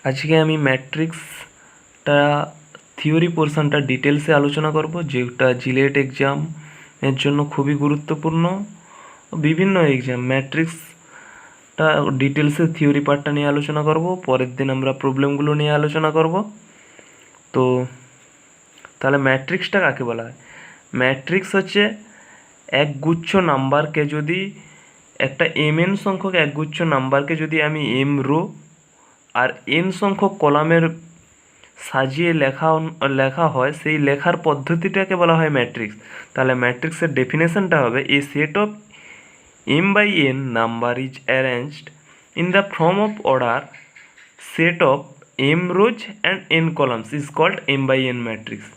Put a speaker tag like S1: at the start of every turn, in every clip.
S1: আজকে আমি ম্যাট্রিক্সটা থিওরি পোর্শনটা ডিটেলসে আলোচনা করব, যেটা জিলেট এক্সাম এর জন্য খুবই গুরুত্বপূর্ণ। বিভিন্ন এক্সাম ম্যাট্রিক্সটা ডিটেলসে থিওরি পার্টটা নিয়ে আলোচনা করব, পরের দিন আমরা প্রবলেমগুলো নিয়ে আলোচনা করব। তো তাহলে ম্যাট্রিক্সটা কাকে বলা হয়? ম্যাট্রিক্স হচ্ছে একগুচ্ছ নাম্বারকে, যদি একটা mn সংখ্যক একগুচ্ছ নাম্বারকে যদি আমি m রো আর n সংখ্যক কলামের সাজিয়ে লেখা হয়, সেই লেখার পদ্ধতিটাকে বলা হয় ম্যাট্রিক্স। তাহলে ম্যাট্রিক্সের ডেফিনেশনটা হবে, a set of m by n number is arranged in the form of order set of m rows and n columns is called m by n matrix.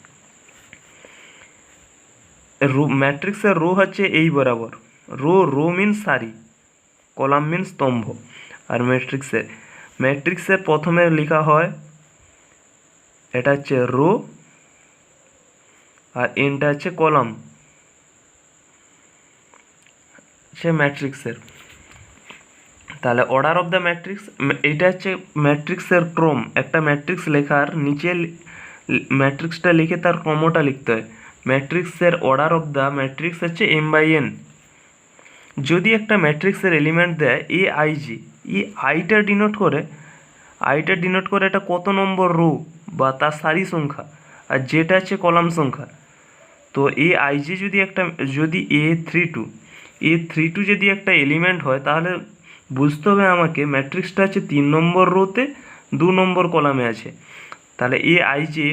S1: ম্যাট্রিক্সের রো হচ্ছে এই বরাবর, রো মিনস সারি, column means স্তম্ভ। আর ম্যাট্রিক্সের প্রথমে লেখা হয়, এটা হচ্ছে রো আর এনটা হচ্ছে কলাম, সে ম্যাট্রিক্সের। তাহলে অর্ডার অফ দ্য ম্যাট্রিক্স, এটা হচ্ছে ম্যাট্রিক্সের ক্রম। একটা ম্যাট্রিক্স লেখার নিচে ম্যাট্রিক্সটা লিখে তার ক্রমটা লিখতে হয়। ম্যাট্রিক্সের অর্ডার অফ দ্য ম্যাট্রিক্স হচ্ছে m by n। যদি একটা ম্যাট্রিক্সের এলিমেন্ট দেয় এ আই জি, এই আইটা ডিনোট করে এটা কত নম্বর রো বা তার সারি সংখ্যা, আর যেটা হচ্ছে কলাম সংখ্যা। তো এ আই জি যদি A32 যদি একটা এলিমেন্ট হয়, তাহলে বুঝতে হবে আমাকে ম্যাট্রিক্সটা হচ্ছে 3 নম্বর রোতে 2 নম্বর কলামে আছে। তাহলে A I J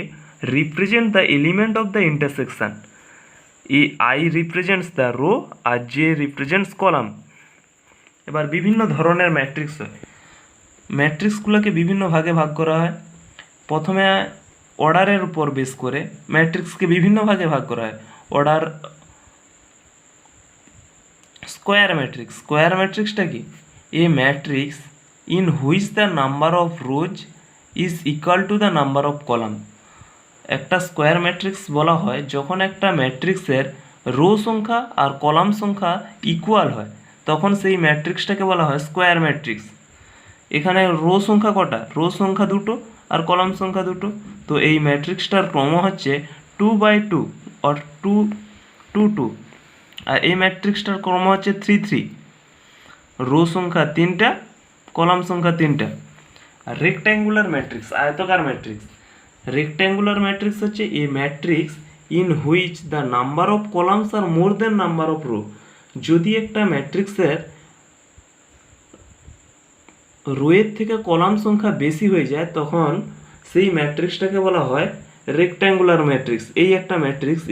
S1: represent the element of the intersection. A I represents the row আর জে রিপ্রেজেন্টস কলাম। এবার বিভিন্ন ধরনের ম্যাট্রিক্স হয়, ম্যাট্রিক্সগুলোকে বিভিন্ন ভাগে ভাগ করা হয়। প্রথমে অর্ডারের উপর বেস করে ম্যাট্রিক্সকে বিভিন্ন ভাগে ভাগ করা হয়। অর্ডার স্কোয়ার ম্যাট্রিক্সটা কি? A matrix in which the number of rows is equal to the number of column. একটা স্কোয়ার ম্যাট্রিক্স বলা হয় যখন একটা ম্যাট্রিক্সের রো সংখ্যা আর কলাম সংখ্যা ইকুয়াল হয়, তখন সেই ম্যাট্রিক্সটাকে বলা হয় স্কোয়ার ম্যাট্রিক্স। এখানে রো সংখ্যা কটা? রো সংখ্যা 2 আর কলাম সংখ্যা 2। তো এই ম্যাট্রিক্সটার ক্রম হচ্ছে 2/2 অর 2/2। আর এই ম্যাট্রিক্সটার ক্রম হচ্ছে 3/3। রো সংখ্যা 3টা, কলাম সংখ্যা 3টা। আর রেক্ট্যাঙ্গুলার ম্যাট্রিক্স, আয়তাকার ম্যাট্রিক্স হচ্ছে a matrix in which the number of columns are more than number of row. যদি একটা ম্যাট্রিক্সের রোয়ের থেকে কলাম সংখ্যা বেশি হয়ে যায়, তখন সেই ম্যাট্রিক্সটাকে বলা হয় রেক্ট্যাঙ্গুলার ম্যাট্রিক্স। এই একটা ম্যাট্রিক্স,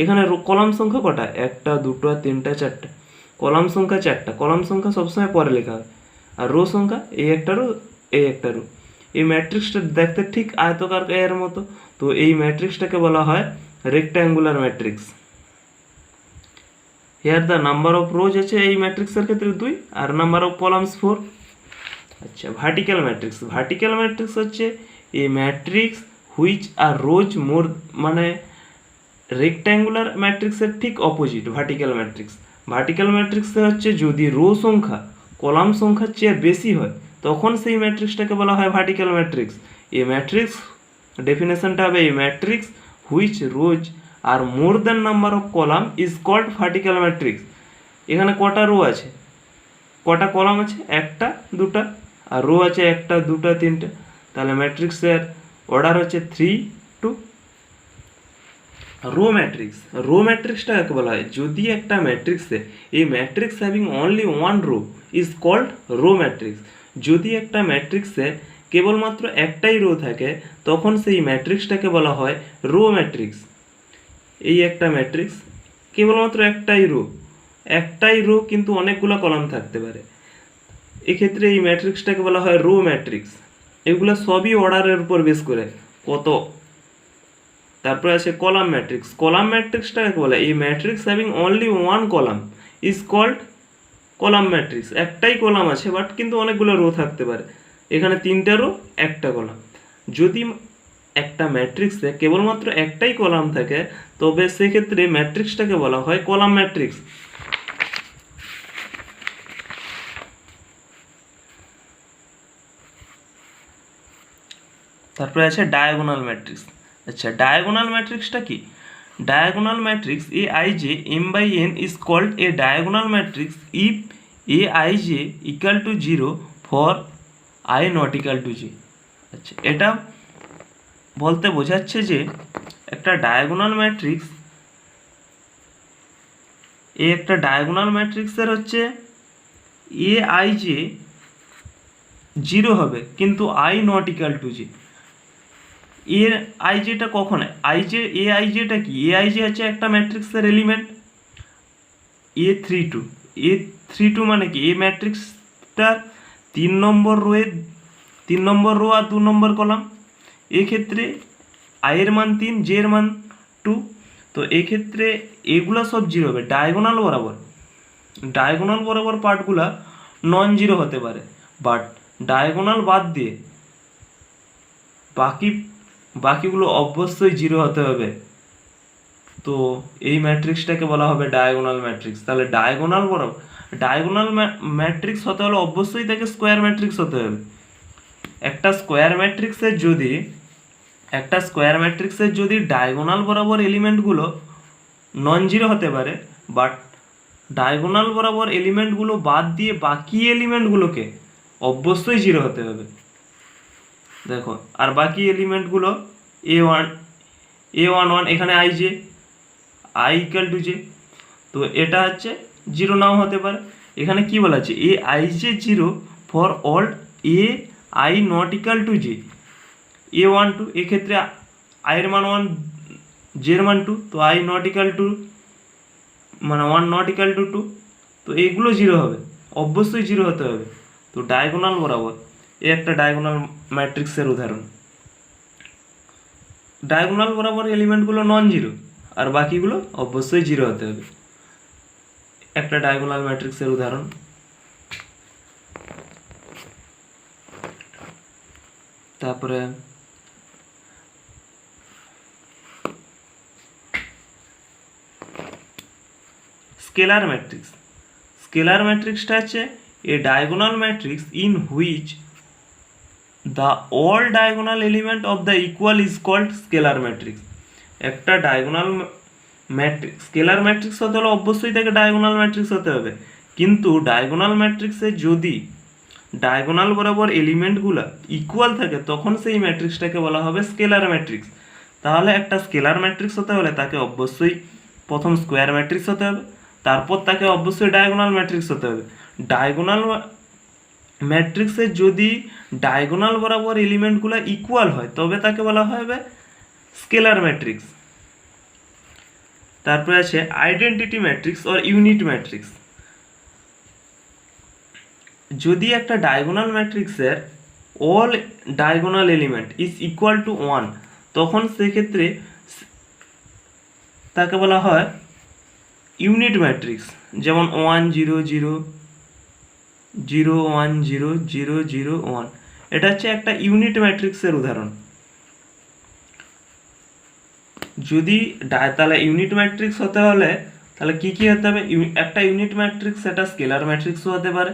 S1: এখানে কলাম সংখ্যা কটা? 1 2 3 4টা, কলাম সংখ্যা 4টা। কলাম সংখ্যা সবসময় পরে লেখা হয়। আর রো সংখ্যা এই একটা রো। এই ম্যাট্রিক্সটা দেখতে ঠিক আয়তকার এর মতো। তো এই ম্যাট্রিক্সটাকে বলা হয় rectangular matrix. Here the number of rows আছে এই ম্যাট্রিক্সের ক্ষেত্রে 2 আর নাম্বার অফ কলামস 4। আচ্ছা, ভার্টিক্যাল ম্যাট্রিক্স হচ্ছে এ ম্যাট্রিক্স হুইচ আর রোজ মোর, মানে রেক্ট্যাঙ্গুলার ম্যাট্রিক্সের ঠিক অপোজিট ভার্টিক্যাল ম্যাট্রিক্সে হচ্ছে যদি রো সংখ্যা কলাম সংখ্যার চেয়ে বেশি হয়, তখন সেই ম্যাট্রিক্সটাকে বলা হয় ভার্টিক্যাল ম্যাট্রিক্স। এ ম্যাট্রিক্স ডেফিনেশনটা হবে, a matrix which rows are more than number of column is called vertical matrix. এখানে কটা রো আছে, কটা কলাম আছে? 1টা 2টা, আর রো আছে 1টা 2টা 3টা। তাহলে ম্যাট্রিক্সের অর্ডার হচ্ছে 3 2। রো ম্যাট্রিক্সটা কাকে বলা হয়? যদি একটা ম্যাট্রিক্সে এই matrix having only 1 row is called row matrix. যদি একটা ম্যাট্রিক্সে কেবলমাত্র একটাই রো থাকে, তখন সেই ম্যাট্রিক্সটাকে বলা হয় রো ম্যাট্রিক্স। এই একটা ম্যাট্রিক্স কেবলমাত্র একটাই রো কিন্তু অনেকগুলো কলাম থাকতে পারে, এক্ষেত্রে এই ম্যাট্রিক্সটাকে বলা হয় রো ম্যাট্রিক্স। এগুলো সবই অর্ডারের উপর বেস করে কত। তারপরে আছে কলাম ম্যাট্রিক্সটা কাকে বলে? এই matrix having only 1 column is called column matrix. একটাই কলাম আছে বাট কিন্তু অনেকগুলো রো থাকতে পারে, এখানে 3টা রো 1টা কলাম। যদি একটা ম্যাট্রিক্সে কেবলমাত্র একটাই কলাম থাকে, তবে সেক্ষেত্রে ম্যাট্রিক্সটাকে বলা হয় কলাম ম্যাট্রিক্স। তারপরে আছে ডায়াগোনাল ম্যাট্রিক্স। আচ্ছা, ডায়াগোনাল ম্যাট্রিক্সটা কি? Diagonal matrix a I j m by n is called a diagonal matrix if a I j equal to zero for i not equal to j. আচ্ছা, এটা বলতে বোঝাচ্ছে যে একটা ডায়াগোনাল ম্যাট্রিক্স একটা ডায়াগোনাল ম্যাট্রিক্সের হচ্ছে এ আই জে জিরো হবে কিন্তু আই নট ইকাল টু জি। এর আই জেটা কখন আই জে এ আই জেটা কি? এ আই জে হচ্ছে একটা ম্যাট্রিক্সের এলিমেন্ট A32 মানে কি? এই ম্যাট্রিক্সটার 3 নম্বর রো আর 2 নম্বর কলাম। এক্ষেত্রে আই এর মান 3, জে এর মান 2। তো এক্ষেত্রে এগুলো সব জিরো হবে। ডায়াগোনাল বরাবর পার্টগুলা নন জিরো হতে পারে, বাট ডায়াগোনাল বাদ দিয়ে বাকিগুলো অবশ্যই জিরো হতে হবে। তো এই ম্যাট্রিক্সটাকে বলা হবে ডায়াগোনাল ম্যাট্রিক্স। তাহলে ডায়াগোনাল ম্যাট্রিক্স হতে হলে অবশ্যই তাকে স্কোয়ার ম্যাট্রিক্স হতে হবে। একটা স্কোয়ার ম্যাট্রিক্সের যদি ডায়াগোনাল বরাবর এলিমেন্টগুলো নন জিরো হতে পারে, বাট ডায়াগোনাল বরাবর এলিমেন্টগুলো বাদ দিয়ে বাকি এলিমেন্টগুলোকে অবশ্যই জিরো হতে হবে। দেখো, আর বাকি এলিমেন্টগুলো A11 এখানে আই ইকাল টু জে, তো এটা হচ্ছে জিরো নাও হতে পারে। এখানে কি বলা আছে? A I J zero for all A I not equal two J. A12 এক্ষেত্রে আইয়ের মান 1, জের মান 2, তো আই নট ইকাল টু মানে 1 নট ইকাল টু 2, তো এইগুলো জিরো হবে, অবশ্যই জিরো হতে হবে। তো ডায়াগোনাল বরাবর একটা ডায়াগোনাল ম্যাট্রিক্সের উদাহরণ। ডায়াগোনাল বরাবর এলিমেন্টগুলো নন জিরো আর বাকিগুলো অবশ্যই জিরো হতে হবে, একটা ডায়াগোনাল ম্যাট্রিক্সের উদাহরণ। তারপরে স্কেলার ম্যাট্রিক্সটা হচ্ছে a diagonal matrix in which the all diagonal element of the equal is called scalar matrix. একটা ডায়াগোনাল স্কেলার ম্যাট্রিক্স হতে হলে অবশ্যই তাকে ডায়াগোনাল ম্যাট্রিক্স হতে হবে, কিন্তু ডায়াগোনাল ম্যাট্রিক্সে যদি ডায়াগোনাল বরাবর এলিমেন্টগুলো ইকুয়াল থাকে তখন সেই ম্যাট্রিক্সটাকে বলা হবে স্কেলার ম্যাট্রিক্স। তাহলে একটা স্কেলার ম্যাট্রিক্স হতে হলে তাকে অবশ্যই প্রথম স্কোয়ার ম্যাট্রিক্স হতে হবে, তারপর তাকে অবশ্যই ডায়াগোনাল ম্যাট্রিক্স হতে হবে। ডায়াগোনাল ম্যাট্রিক্সে যদি ডায়াগোনাল বরাবর এলিমেন্টগুলো ইকুয়াল হয় তবে তাকে বলা হবে স্কেলার ম্যাট্রিক্স। তারপরে আছে identity matrix or unit matrix. যদি একটা ডায়াগোনাল ম্যাট্রিক্সের all diagonal element is equal two 1 তখন সেক্ষেত্রে তাকে বলা হয় ইউনিট ম্যাট্রিক্স। যেমন 1 0 0 0 1 0 0 0 1, এটা হচ্ছে একটা ইউনিট ম্যাট্রিক্সের উদাহরণ। যদি তাহলে ইউনিট ম্যাট্রিক্স হতে হলে তাহলে কি হতে হবে? একটা ইউনিট ম্যাট্রিক্স সেটা স্কেলার ম্যাট্রিক্সও হতে পারে,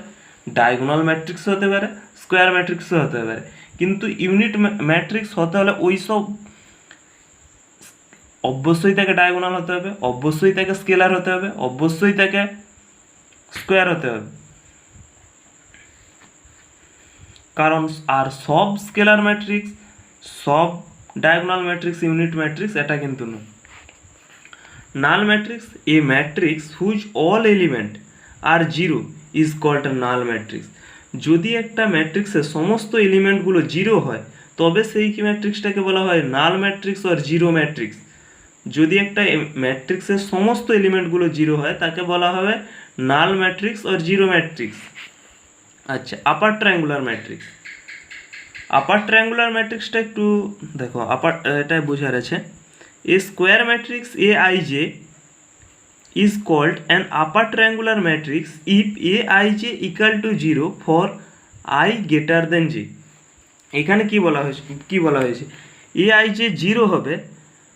S1: ডায়াগোনাল ম্যাট্রিক্সও হতে পারে, স্কোয়ার ম্যাট্রিক্সও হতে পারে। কিন্তু ইউনিট ম্যাট্রিক্স হতে হলে ওই সব অবশ্যই তাকে ডায়াগোনাল হতে হবে, অবশ্যই তাকে স্কেলার হতে হবে, অবশ্যই তাকে স্কোয়ার হতে হবে। কারণ আর সব স্কেলার ম্যাট্রিক্স, সব ডায়াগোনাল ম্যাট্রিক্স ইউনিট ম্যাট্রিক্স এটা কিন্তু নয়। Null matrix a matrix whose all element are zero is called null matrix. যদি একটা ম্যাট্রিক্সের সমস্ত এলিমেন্টগুলো জিরো হয় তবে সেই ম্যাট্রিক্সটাকে বলা হয় নাল ম্যাট্রিক্স আর জিরো ম্যাট্রিক্স। যদি একটা ম্যাট্রিক্সের সমস্ত এলিমেন্টগুলো জিরো হয় তাকে বলা হবে নাল ম্যাট্রিক্স আর জিরো ম্যাট্রিক্স। আচ্ছা, আপার ট্রায়াঙ্গুলার ম্যাট্রিক্সটা একটু দেখো, এটা বোঝার আছে। A square matrix a I j is called an upper triangular matrix if a I j equal to zero for i greater than j. এখানে কি বলা হয়েছে? এ আই জে জিরো হবে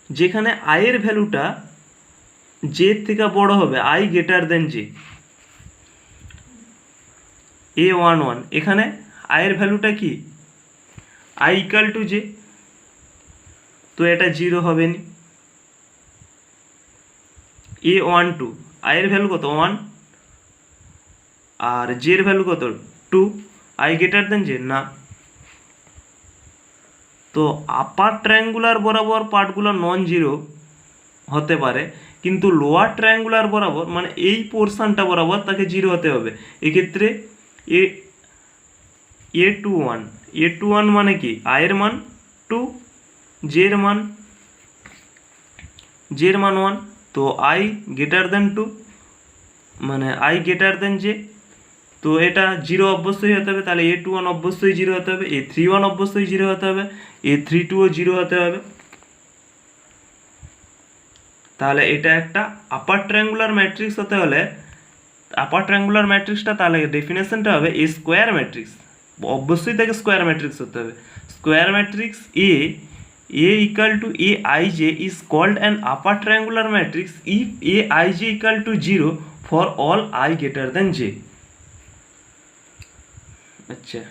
S1: যেখানে আই-এর ভ্যালুটা জের থেকে বড় হবে, I greater than J. A11 এখানে আই এর ভ্যালুটা কি? আই ইকাল টু জে, তো এটা 0 হবে নি। A12 i এর ভ্যালু কত 1 আর j এর ভ্যালু কত 2, i গ্রেটার দেন j না। তো আপার ট্রায়াঙ্গুলার বরাবর পার্টগুলো নন জিরো হতে পারে, কিন্তু লোয়ার ট্রায়াঙ্গুলার বরাবর মানে এই পোর্শনটা বরাবর তাকে 0 হতে হবে। এক্ষেত্রে A21 মানে কি i এর মান 2, j এর মান 1, তো i গ্রেটার দেন 2 মানে i গ্রেটার দেন j, তো এটা 0 অবশ্যই হতে হবে। তাহলে A21 অবশ্যই 0 হতে হবে, A31 অবশ্যই 0 হতে হবে, A32ও 0 হতে হবে। তাহলে এটা একটা আপার ট্রায়াঙ্গুলার ম্যাট্রিক্স হতে হলে আপার ট্রায়াঙ্গুলার ম্যাট্রিক্সটা তাহলে ডেফিনেশনটা হবে এ স্কোয়ার ম্যাট্রিক্স, অবশ্যই তাকে স্কোয়ার ম্যাট্রিক্স হতে হবে। Square matrix A equal to aij is called an upper triangular matrix if aij equal to 0 for all I greater than j। আচ্ছা,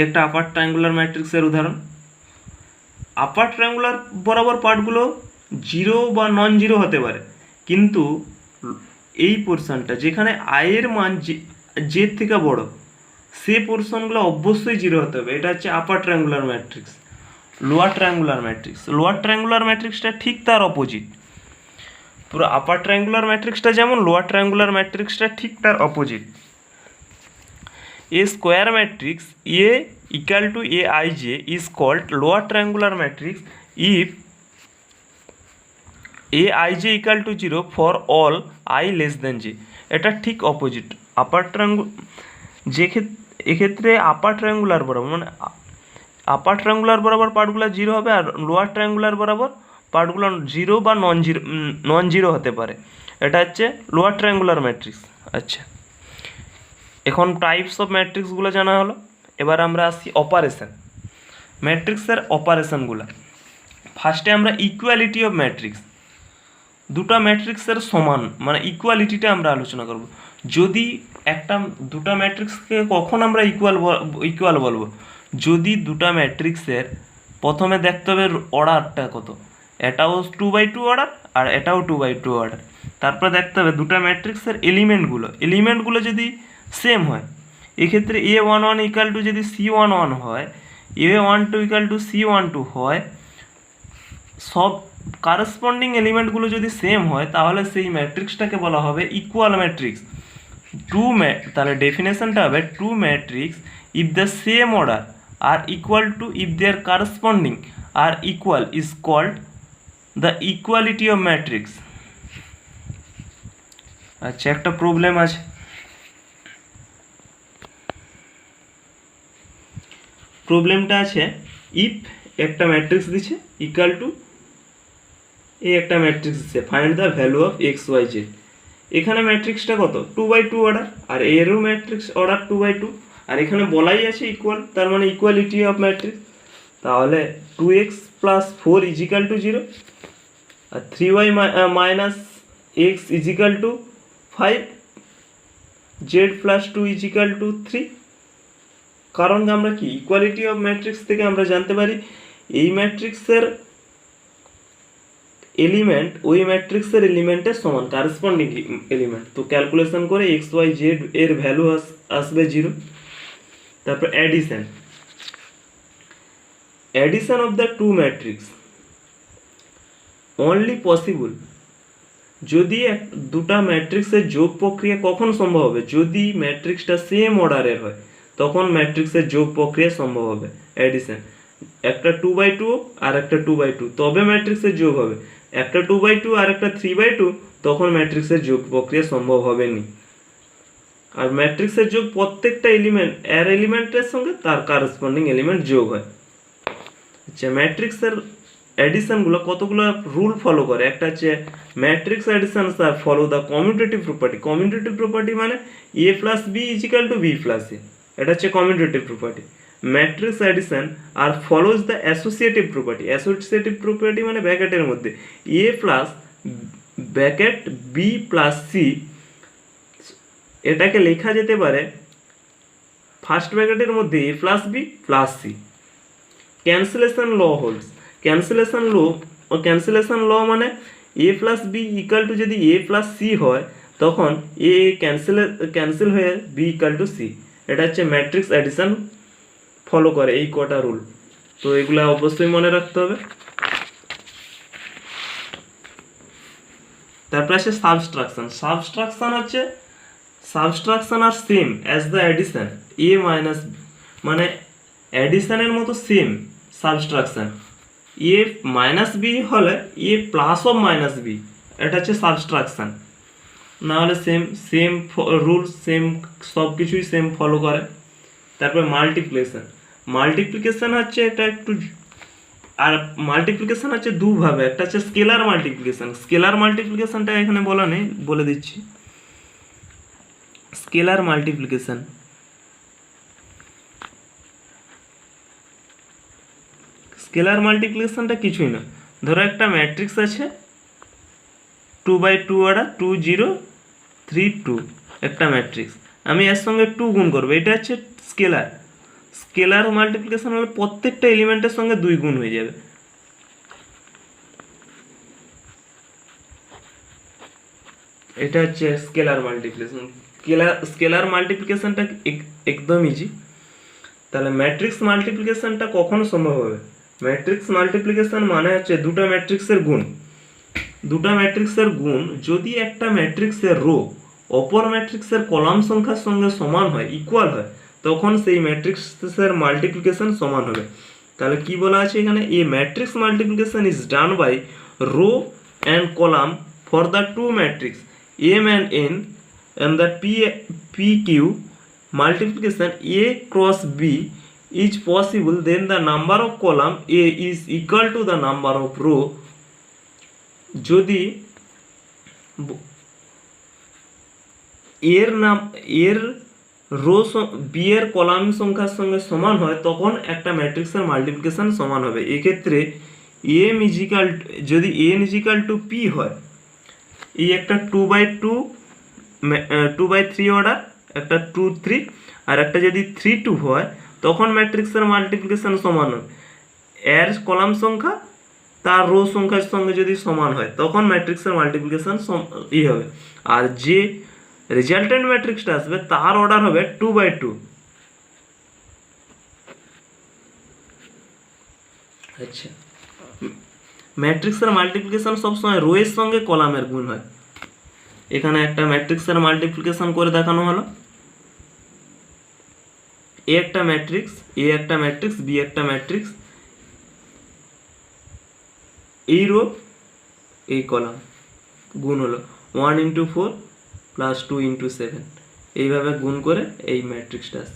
S1: একটা আপার ট্রায়াঙ্গুলার ম্যাট্রিক্সের উদাহরণ। আপার ট্রায়াঙ্গুলার বরাবর পার্টগুলো 0 বা নন জিরো হতে পারে, কিন্তু এই পোর্শনটা যেখানে i এর মান j থেকে বড় সে পোর্শনগুলো অবশ্যই 0 হতে হবে। এটা হচ্ছে আপার ট্রায়াঙ্গুলার ম্যাট্রিক্স। লোয়ার ট্রায়াঙ্গুলার ম্যাট্রিক্সটা ঠিক তার অপোজিট। পুরো আপার ট্রায়াঙ্গুলার ম্যাট্রিক্সটা যেমন, লোয়ার ট্রায়াঙ্গুলার ম্যাট্রিক্সটা ঠিক তার opposite. A square matrix A equal to aij is called lower triangular matrix if aij equal to 0 for all I less than j। এটা ঠিক opposite. আপার এক্ষেত্রে আপার triangular বরাবর মানে আপার ট্রায়াঙ্গুলার বরাবর পার্টগুলো 0 হবে, আর লোয়ার ট্রায়াঙ্গুলার বরাবর পার্টগুলো 0 বা নন জিরো হতে পারে। এটা হচ্ছে লোয়ার ট্রায়াঙ্গুলার ম্যাট্রিক্স। আচ্ছা, এখন টাইপস অফ ম্যাট্রিক্সগুলো জানা হলো। এবার আমরা আসি অপারেশন, ম্যাট্রিক্সের অপারেশনগুলো। ফার্স্টে আমরা ইকুয়ালিটি অফ ম্যাট্রিক্স, দুটো ম্যাট্রিক্সের সমান মানে ইকুয়ালিটিটা আমরা আলোচনা করব। যদি দুটো ম্যাট্রিক্সকে কখন আমরা ইকুয়াল বলবো, যদি দুটো ম্যাট্রিক্সের প্রথমে দেখতে হবে অর্ডারটা কত, এটাও 2/2 অর্ডার আর এটাও 2/2 অর্ডার। তারপর দেখতে হবে দুটো ম্যাট্রিক্সের এলিমেন্টগুলো যদি সেম হয়, এক্ষেত্রে A11 ইকাল টু যদি C11 হয়, A12 ইকাল টু C12 হয়, সব কারেসপন্ডিং এলিমেন্টগুলো যদি সেম হয়, তাহলে সেই ম্যাট্রিক্সটাকে বলা হবে ইকুয়াল ম্যাট্রিক্স। তাহলে ডেফিনেশনটা হবে two matrix if the same order are equal to if their corresponding are equal is called the equality of matrix. আচ্ছা, একটা প্রবলেম আছে। প্রবলেমটা আছে ইফ একটা ম্যাট্রিক্স দিচ্ছে ইকুয়াল টু একটা ম্যাট্রিক্স দিচ্ছে, find the value of X Y Z. এখানে ম্যাট্রিক্সটা কত 2/2 অর্ডার, আর এরও ম্যাট্রিক্স অর্ডার 2/2, আর এখানে বলাই আছে ইকুয়াল, তার মানে ইকুয়ালিটি অফ ম্যাট্রিক্স। তাহলে 2x + 4 = 0 আর 3y - x = 5, z + 2 = 3। কারণ আমরা কি ইকুয়ালিটি অফ ম্যাট্রিক্স থেকে আমরা জানতে পারি এই ম্যাট্রিক্সের এলিমেন্ট ওই ম্যাট্রিক্সের এলিমেন্টের সমান, কারেসপন্ডিং এলিমেন্ট। তো ক্যালকুলেশন করে এক্স ওয়াই জেড এর ভ্যালু আসবে 0। তারপর addition of the two matrix only possible যদি দুটা ম্যাট্রিক্সের যোগ প্রক্রিয়া কখন সম্ভব হবে, যদি ম্যাট্রিক্সটা সেম অর্ডারের হয়, তখন ম্যাট্রিক্সের যোগ প্রক্রিয়া সম্ভব হবে। অ্যাডিশন, একটা 2/2 আর একটা 2/2, তবে ম্যাট্রিক্সের যোগ হবে। একটা 2/2 আর একটা 3/2, তখন ম্যাট্রিক্সের যোগ প্রক্রিয়া সম্ভব হবে না। আর ম্যাট্রিক্সের যোগ প্রত্যেকটা এলিমেন্টের সঙ্গে তার কারেসপন্ডিং এলিমেন্ট যোগ হয়। আচ্ছা, ম্যাট্রিক্সের অ্যাডিশনগুলো কতগুলো রুল ফলো করে। একটা হচ্ছে matrix additions are follow the commutative property. Commutative property মানে a + b = b + a, এটা হচ্ছে commutative property. Matrix addition are follows the associative property. Associative property মানে ব্র্যাকেটের মধ্যে a + ব্র্যাকেট b + c, এটাকে লেখা যেতে পারে ফার্স্ট ব্র্যাকেটের মধ্যে a + b + c। Cancellation law holds. Cancellation ল মানে এ প্লাস বি ইকাল টু যদি এ প্লাস সি হয় তখন এ ক্যান্সেল হয়ে বি ইকাল টু সি। এটা হচ্ছে ম্যাট্রিক্স অ্যাডিশন ফলো করে এই কটা রুল। তো এগুলা অবশ্যই মনে রাখতে হবে। তারপরে আসে সাবস্ট্রাকশন হচ্ছে subtraction are same as the addition A minus B, মানে অ্যাডিশনের মতো same subtraction. A minus B হলে A plus of minus B, এটা হচ্ছে সাবস্ট্রাকশন। না হলে সেম রুল সেম সব কিছুই সেম ফলো করে। তারপরে মাল্টিপ্লিকেশন হচ্ছে এটা একটু, আর মাল্টিপ্লিকেশন হচ্ছে দুভাবে, একটা হচ্ছে স্কেলার মাল্টিপ্লিকেশনটা এখানে বলা নেই, বলে দিচ্ছি। স্কেলার মাল্টিপ্লিকেশনটা কিছুই না। ধরো একটা ম্যাট্রিক্স আছে 2/2 অর্ডার 2 0 3 2, একটা ম্যাট্রিক্স, আমি এর সঙ্গে 2 গুণ করবো, এটা হচ্ছে স্কেলার মাল্টিপ্লিকেশন হলে প্রত্যেকটা এলিমেন্টের সঙ্গে 2 গুণ হয়ে যাবে। এটা হচ্ছে স্কেলার মাল্টিপ্লিকেশনটা একদম ইজি। তাহলে ম্যাট্রিক্স মাল্টিপ্লিকেশনটা কখন সম্ভব হবে? ম্যাট্রিক্স মাল্টিপ্লিকেশন মানে হচ্ছে দুটো ম্যাট্রিক্সের গুণ যদি একটা ম্যাট্রিক্সের রো অপর ম্যাট্রিক্সের কলাম সংখ্যার সঙ্গে সমান হয়, ইকুয়াল হয়, তখন সেই ম্যাট্রিক্সের মাল্টিপ্লিকেশন সমান হবে। তাহলে কি বলা আছে এখানে? A matrix multiplication is done by row and column for the two matrix m and n and the pq multiplication a cross b is possible, then the number of column a is equal to the number of row যদি এর rho B এর column সংখ্যার সঙ্গে সমান হয় তখন একটা ম্যাট্রিক্সের মাল্টিপ্লিকেশন সমান হবে। এক্ষেত্রে যদি n ইজিক্যাল টু পি হয়, এই একটা 2/3 অর্ডার, একটা 2 3, আর একটা যদি 3 2 হয় তখন ম্যাট্রিক্সের মাল্টিপ্লিকেশন সমান হবে। এর কলাম সংখ্যা তার রো সংখ্যার সঙ্গে যদি সমান হয় তখন ম্যাট্রিক্সের মাল্টিপ্লিকেশন হবে। আর যে রেজাল্টেন্ট ম্যাট্রিক্সটা আসবে তার অর্ডার হবে 2/2। আচ্ছা, ম্যাট্রিক্সের মাল্টিপ্লিকেশন সবসময় রো এর সঙ্গে কলামের গুণ হয়। এখানে একটা ম্যাট্রিক্সের মাল্টিপ্লিকেশন করে দেখানো হলো। এ একটা ম্যাট্রিক্স বি একটা ম্যাট্রিক্স, এই রো এই কলাম গুণ হলো 1 × 4 + 2 × 7, এইভাবে গুণ করে এই ম্যাট্রিক্সটা আসে।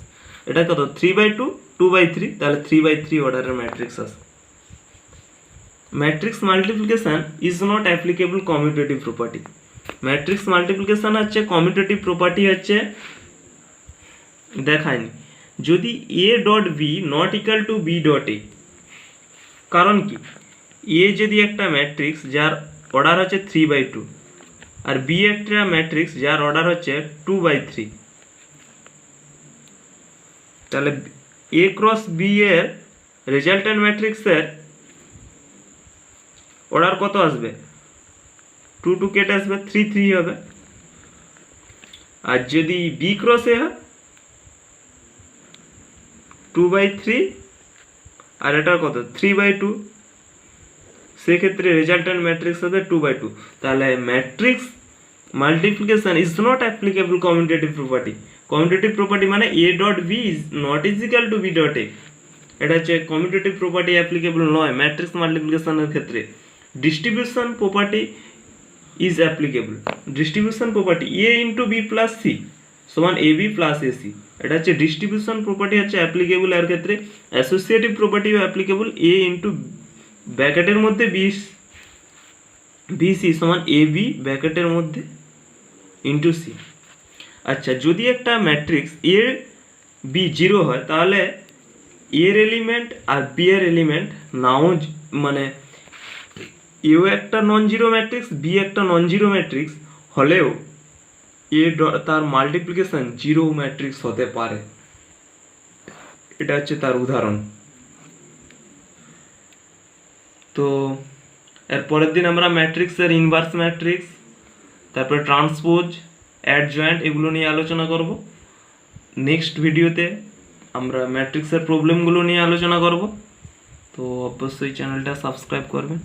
S1: এটা কত? 3/2 2/3, তাহলে 3/3 অর্ডারের ম্যাট্রিক্স আসে। Matrix multiplication is not applicable commutative property. Matrix multiplication হচ্ছে কমিউটেটিভ প্রপার্টি হচ্ছে দেখায়নি যদি a dot B not equal to B dot A. কারণ কি? এ যদি একটা ম্যাট্রিক্স যার অর্ডার হচ্ছে 3/2 আর বি একটা ম্যাট্রিক্স যার অর্ডার হচ্ছে 2/3, তাহলে এ ক্রস বি এর রেজাল্টেন্ট ম্যাট্রিক্সের অর্ডার কত আসবে? 2 2 কেটে আসবে 3 3 হবে। আর যদি বি ক্রস এ হয় 2/3 আর এটার কত 3/2, সেক্ষেত্রে রেজাল্টেন্ট ম্যাট্রিক্স হবে 2/2। তাহলে matrix multiplication is not applicable commutative property. Commutative property মানে a dot b is not equal to B dot a, এটা হচ্ছে কমিউটেটিভ প্রপার্টি অ্যাপ্লিকেবল নয় ম্যাট্রিক্স মাল্টিপ্লিকেশনের ক্ষেত্রে। Distribution property is applicable. Distribution property a into b plus c সমান a b plus a c, এটা হচ্ছে distribution property হচ্ছে applicable এর ক্ষেত্রে। অ্যাসোসিয়েটিভ প্রপার্টিও অ্যাপ্লিকেবল এ ইন্টু ব্র্যাকেটের মধ্যে বি সি সমান এ বি ব্র্যাকেটের মধ্যে ইন্টু সি। আচ্ছা, যদি একটা ম্যাট্রিক্স এ বি 0 হয় তাহলে এর এলিমেন্ট আর বি এর এলিমেন্ট নাও, মানে এও একটা নন জিরো ম্যাট্রিক্স বি একটা নন জিরো ম্যাট্রিক্স হলেও এ তার মাল্টিপ্লিকেশন জিরো ম্যাট্রিক্স হতে পারে। এটা হচ্ছে তার উদাহরণ। তো এর পরের দিন আমরা ম্যাট্রিক্সের ইনভার্স ম্যাট্রিক্স, তারপরে ট্রান্সপোজ, অ্যাডজয়েন্ট এগুলো নিয়ে আলোচনা করব। নেক্সট ভিডিওতে আমরা ম্যাট্রিক্সের প্রবলেমগুলো নিয়ে আলোচনা করব। তো অবশ্যই চ্যানেলটা সাবস্ক্রাইব করবেন।